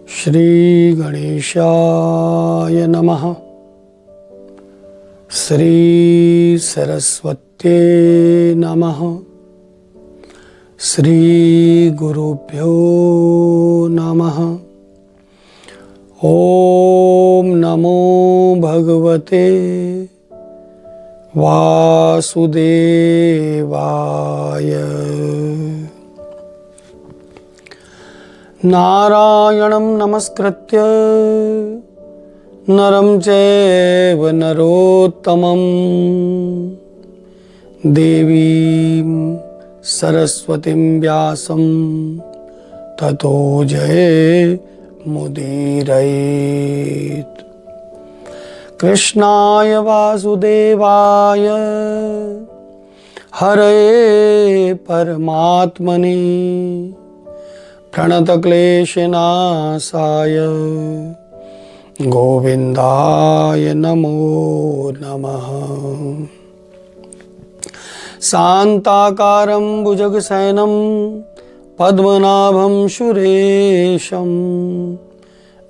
श्री गणेशाय नमः। श्री सरस्वत्यै नमः। श्री गुरुभ्यो नमः। ओम नमो भगवते वासुदेवाय। नारायणं नमस्कृत्य नरं चैव नरोत्तमं देवीं सरस्वतीं व्यासं ततो जयमुदीरयेत्। कृष्णाय वासुदेवाय हरये परमात्मने प्रणतक्लेशनाशाय गोविन्दाय नमो नमः। शान्ताकारं भुजगशयनं पद्मनाभं सुरेशं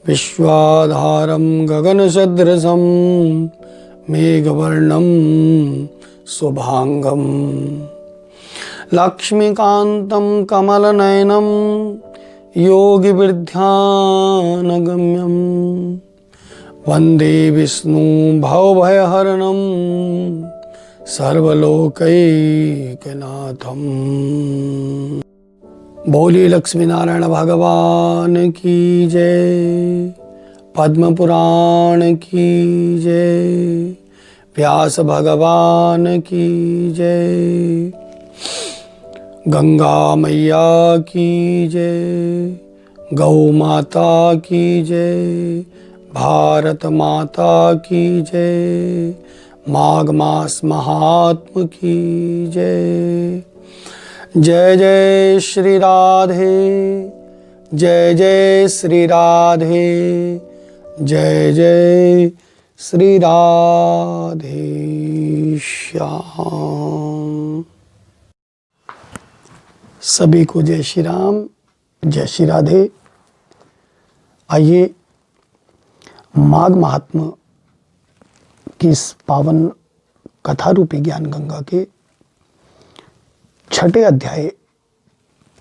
विश्वाधारं गगनसदृशं मेघवर्णं शुभांगं लक्ष्मीकान्तं कमलनयनं योगिवृद्ध्यानगम्यं वन्दे विष्णु भवभयहरणं सर्वलोकैकनाथं। बोलिए लक्ष्मी नारायण भगवान की जय। पद्म पुराण की जय। व्यास भगवान की जय। गंगा मैया की जय। गौ माता की जय। भारत माता की जय। माघ मास महात्म की जय। जय जय श्री राधे। जय जय श्री राधे। जय जय श्री राधे श्याम। सभी को जय श्री राम, जय श्री राधे। आइए माघ महात्म्य की इस पावन कथा रूपी ज्ञान गंगा के छठे अध्याय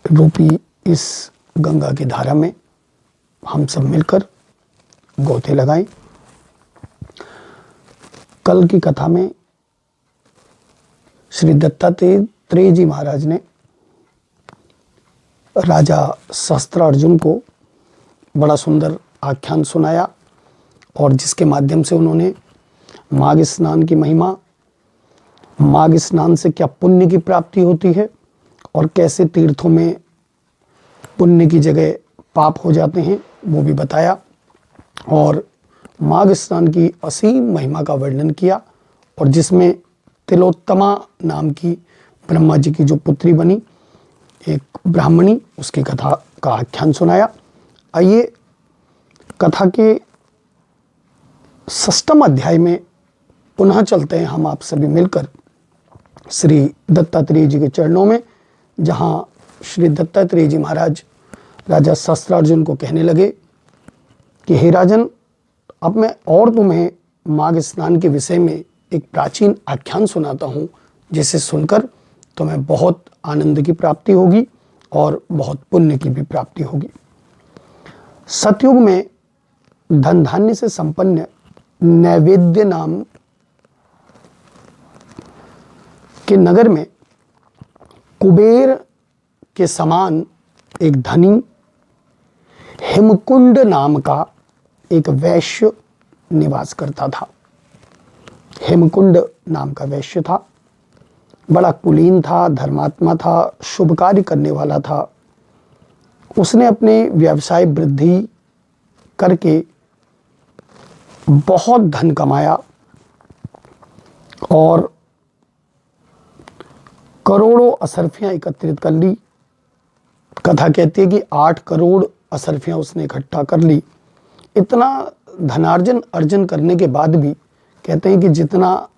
रूपी इस गंगा की धारा में हम सब मिलकर गोते लगाएं। कल की कथा में श्री दत्तात्रेय जी महाराज ने राजा शस्त्रार्जुन को बड़ा सुंदर आख्यान सुनाया और जिसके माध्यम से उन्होंने माघ स्नान की महिमा, माघ स्नान से क्या पुण्य की प्राप्ति होती है और कैसे तीर्थों में पुण्य की जगह पाप हो जाते हैं वो भी बताया। और माघ स्नान की असीम महिमा का वर्णन किया और जिसमें तिलोत्तमा नाम की ब्रह्मा जी की जो पुत्री बनी एक ब्राह्मणी, उसकी कथा का आख्यान सुनाया। आइए कथा के षष्ठम अध्याय में पुनः चलते हैं हम आप सभी मिलकर श्री दत्तात्रेय जी के चरणों में, जहां श्री दत्तात्रेय जी महाराज राजा शस्त्रार्जुन को कहने लगे कि हे राजन, अब मैं और तुम्हें माघ स्नान के विषय में एक प्राचीन आख्यान सुनाता हूँ, जिसे सुनकर तुम्हें बहुत आनंद की प्राप्ति होगी और बहुत पुण्य की भी प्राप्ति होगी। सतयुग में धन धान्य से संपन्न नैवेद्य नाम के नगर में कुबेर के समान एक धनी हेमकुंड नाम का एक वैश्य निवास करता था। हेमकुंड नाम का वैश्य था, बड़ा कुलीन था, धर्मात्मा था, शुभ कार्य करने वाला था। उसने अपने व्यवसाय वृद्धि करके बहुत धन कमाया और करोड़ों असरफियां एकत्रित कर ली। कथा कहती है कि 8 करोड़ असरफियां उसने इकट्ठा कर ली। इतना अर्जन करने के बाद भी कहते हैं कि जितना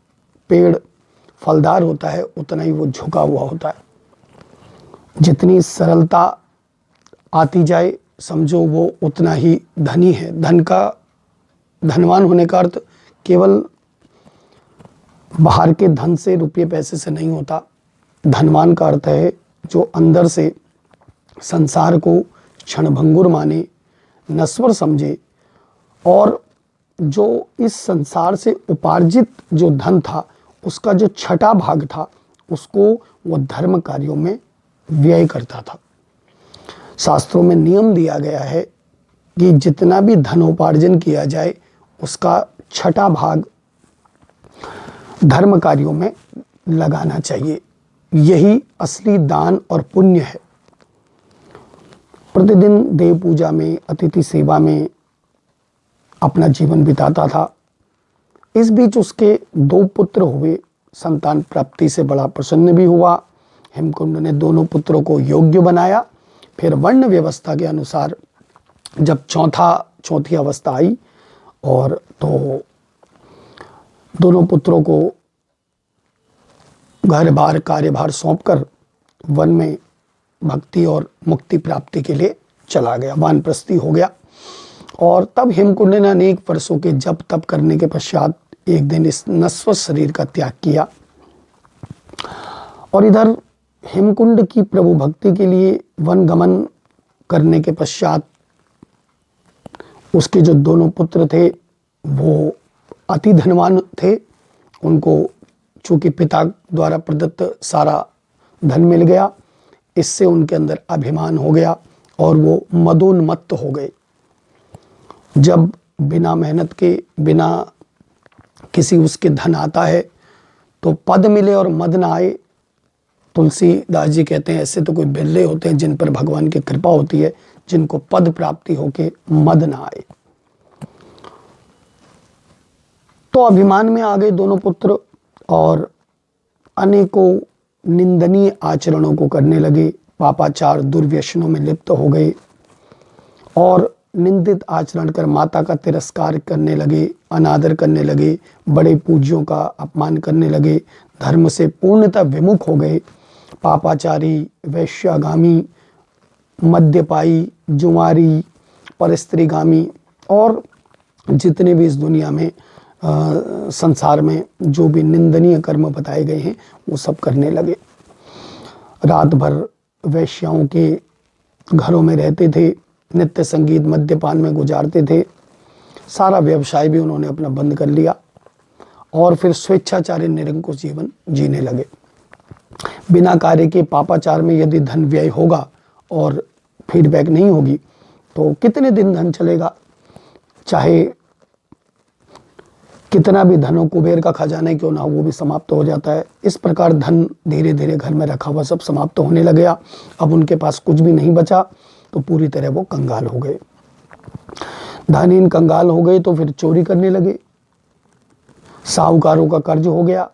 पेड़ फलदार होता है उतना ही वो झुका हुआ होता है। जितनी सरलता आती जाए समझो वो उतना ही धनी है। धनवान होने का अर्थ केवल बाहर के धन से, रुपये पैसे से नहीं होता। धनवान का अर्थ है जो अंदर से संसार को क्षणभंगुर माने, नश्वर समझे, और जो इस संसार से उपार्जित जो धन था उसका जो छठा भाग था उसको वो धर्म कार्यों में व्यय करता था। शास्त्रों में नियम दिया गया है कि जितना भी धनोपार्जन किया जाए उसका छठा भाग धर्म कार्यों में लगाना चाहिए। यही असली दान और पुण्य है। प्रतिदिन देव पूजा में, अतिथि सेवा में अपना जीवन बिताता था। इस बीच उसके 2 पुत्र हुए। संतान प्राप्ति से बड़ा प्रसन्न भी हुआ। हेमकुंड ने दोनों पुत्रों को योग्य बनाया। फिर वर्ण व्यवस्था के अनुसार जब चौथी अवस्था आई और तो दोनों पुत्रों को घर बार कार्यभार सौंपकर वन में भक्ति और मुक्ति प्राप्ति के लिए चला गया, वानप्रस्थी हो गया। और तब हेमकुंड ने अनेक वर्षों के जप तप करने के पश्चात एक दिन इस नश्वर शरीर का त्याग किया। और इधर हेमकुंड की प्रभु भक्ति के लिए वन गमन करने के पश्चात उसके जो दोनों पुत्र थे वो अति धनवान थे। उनको चूंकि पिता द्वारा प्रदत्त सारा धन मिल गया, इससे उनके अंदर अभिमान हो गया और वो मदोन्मत्त हो गए। जब बिना मेहनत के, बिना किसी उसके धन आता है तो पद मिले और मद ना आए। तुलसीदास जी कहते हैं ऐसे तो कोई बिरले होते हैं जिन पर भगवान की कृपा होती है, जिनको पद प्राप्ति होके मद ना आए। तो अभिमान में आ गए दोनों पुत्र और अनेकों निंदनीय आचरणों को करने लगे। पापाचार दुर्व्यसनों में लिप्त हो गए और निंदित आचरण कर माता का तिरस्कार करने लगे, अनादर करने लगे, बड़े पूज्यों का अपमान करने लगे, धर्म से पूर्णतः विमुख हो गए। पापाचारी, वैश्यागामी, मद्यपाई, जुआरी, परस्त्रीगामी और जितने भी इस दुनिया में संसार में जो भी निंदनीय कर्म बताए गए हैं वो सब करने लगे। रात भर वैश्याओं के घरों में रहते थे, नित्य संगीत मद्यपान में गुजारते थे। सारा व्यवसाय भी उन्होंने अपना बंद कर लिया और फिर स्वेच्छाचारी निरंकुश जीवन जीने लगे। बिना कार्य के पापाचार में यदि धन व्यय होगा और फीडबैक नहीं होगी तो कितने दिन धन चलेगा। चाहे कितना भी धनों कुबेर का खजाना क्यों ना हो, वो भी समाप्त हो जाता है। इस प्रकार धन धीरे धीरे घर में रखा हुआ सब समाप्त होने लग गया। अब उनके पास कुछ भी नहीं बचा तो पूरी तरह वो कंगाल हो गए। धनहीन कंगाल हो गए तो फिर चोरी करने लगे। साहूकारों का कर्ज हो गया,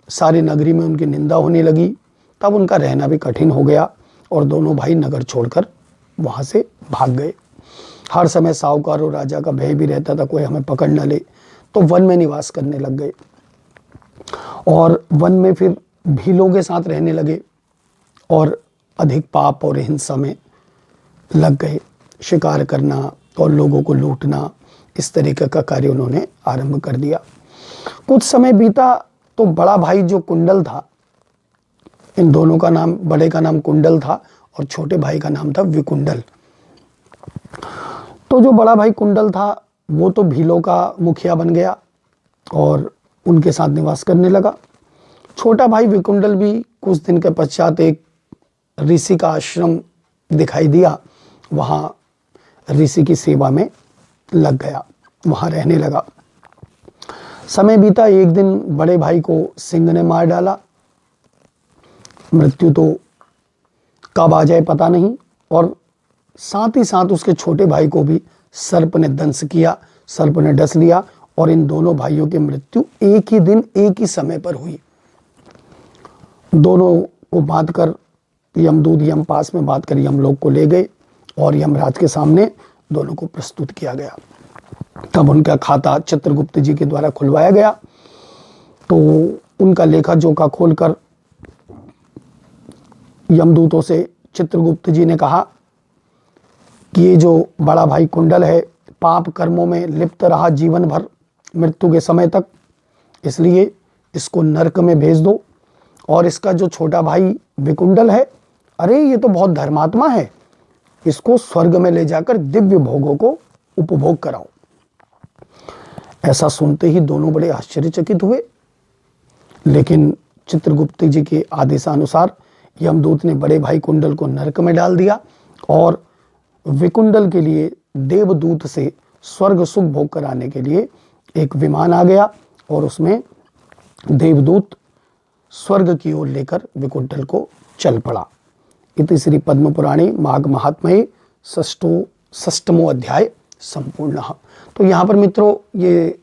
सारी नगरी में उनकी निंदा होने लगी। तब उनका रहना भी कठिन हो गया और दोनों भाई नगर छोड़कर वहां से भाग गए। हर समय साहूकार और राजा का भय भी रहता था कोई हमें पकड़ न ले, तो वन में निवास करने लग गए और वन में फिर भीलों के साथ रहने लगे और अधिक पाप और हिंसा में लग गए। शिकार करना और लोगों को लूटना, इस तरीके का कार्य उन्होंने आरंभ कर दिया। कुछ समय बीता तो बड़ा भाई जो कुंडल था, इन दोनों का नाम, बड़े का नाम कुंडल था और छोटे भाई का नाम था विकुंडल। तो जो बड़ा भाई कुंडल था वो तो भीलों का मुखिया बन गया और उनके साथ निवास करने लगा। छोटा भाई विकुंडल भी कुछ दिन के पश्चात एक ऋषि का आश्रम दिखाई दिया, वहाँ ऋषि की सेवा में लग गया, वहाँ रहने लगा। समय बीता, एक दिन बड़े भाई को सिंह ने मार डाला। मृत्यु तो कब आ जाए पता नहीं, और साथ ही साथ उसके छोटे भाई को भी सर्प ने दंश किया, सर्प ने डस लिया और इन दोनों भाइयों की मृत्यु एक ही दिन एक ही समय पर हुई। दोनों को बांध कर यमदूत यम पास में बांध कर यमलोक को ले गए और यमराज के सामने दोनों को प्रस्तुत किया गया। तब उनका खाता चित्रगुप्त जी के द्वारा खुलवाया गया। तो उनका लेखा जोखा खोलकर यमदूतों से चित्रगुप्त जी ने कहा कि ये जो बड़ा भाई कुंडल है पाप कर्मों में लिप्त रहा जीवन भर मृत्यु के समय तक, इसलिए इसको नरक में भेज दो। और इसका जो छोटा भाई विकुंडल है, अरे ये तो बहुत धर्मात्मा है, इसको स्वर्ग में ले जाकर दिव्य भोगों को उपभोग कराओ। ऐसा सुनते ही दोनों बड़े आश्चर्यचकित हुए, लेकिन चित्रगुप्त जी के आदेशानुसार यमदूत ने बड़े भाई कुंडल को नरक में डाल दिया और विकुंडल के लिए देवदूत से स्वर्ग सुख भोग कराने के लिए एक विमान आ गया और उसमें देवदूत स्वर्ग की ओर लेकर विकुंडल को चल पड़ा। इति श्री पद्म पुराणे माघ महात्म्ये षष्ठमो अध्याय संपूर्ण। तो यहाँ पर मित्रों ये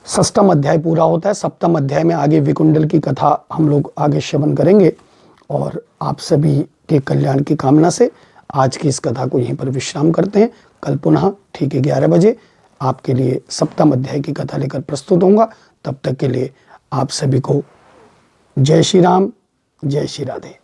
षष्ठम अध्याय पूरा होता है। सप्तम अध्याय में आगे विकुंडल की कथा हम लोग आगे श्रवण करेंगे। और आप सभी के कल्याण की कामना से आज की इस कथा को यहीं पर विश्राम करते हैं। कल पुनः ठीक 11 बजे आपके लिए सप्तम अध्याय की कथा लेकर प्रस्तुत होऊंगा। तब तक के लिए आप सभी को जय श्री राम, जय श्री राधे।